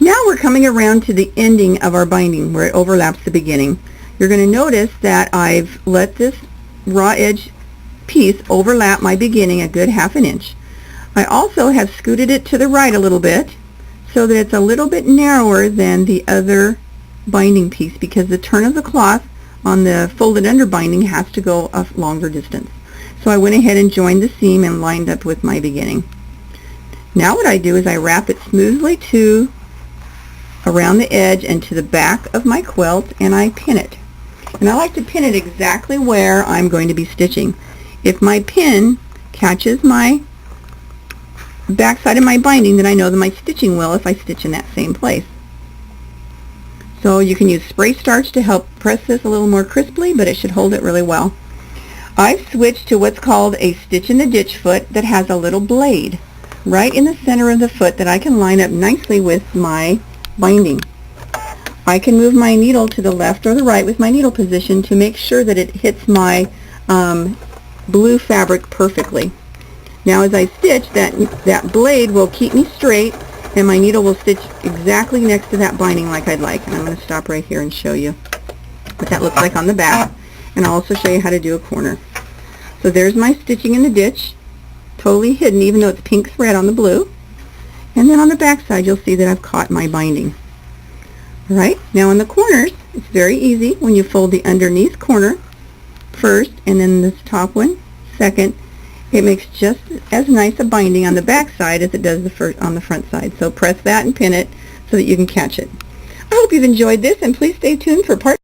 now we're coming around to the ending of our binding where it overlaps the beginning. You're going to notice that I've let this raw edge piece overlap my beginning a good 1/2 inch. I also have scooted it to the right a little bit so that it's a little bit narrower than the other binding piece, because the turn of the cloth on the folded under binding has to go a longer distance. So I went ahead and joined the seam and lined up with my beginning. Now what I do is I wrap it smoothly around the edge and to the back of my quilt, and I pin it. And I like to pin it exactly where I'm going to be stitching. If my pin catches my back side of my binding, then I know that my stitching will if I stitch in that same place. So you can use spray starch to help press this a little more crisply, but it should hold it really well. I've switched to what's called a stitch in the ditch foot that has a little blade right in the center of the foot that I can line up nicely with my binding. I can move my needle to the left or the right with my needle position to make sure that it hits my blue fabric perfectly. Now as I stitch, that blade will keep me straight, and my needle will stitch exactly next to that binding like I'd like. And I'm going to stop right here and show you what that looks like on the back, and I'll also show you how to do a corner. So there's my stitching in the ditch, totally hidden even though it's pink thread on the blue. And then on the back side you'll see that I've caught my binding. Alright, now in the corners it's very easy. When you fold the underneath corner first and then this top one second, it makes just as nice a binding on the back side as it does on the front side. So press that and pin it so that you can catch it. I hope you've enjoyed this, and please stay tuned for part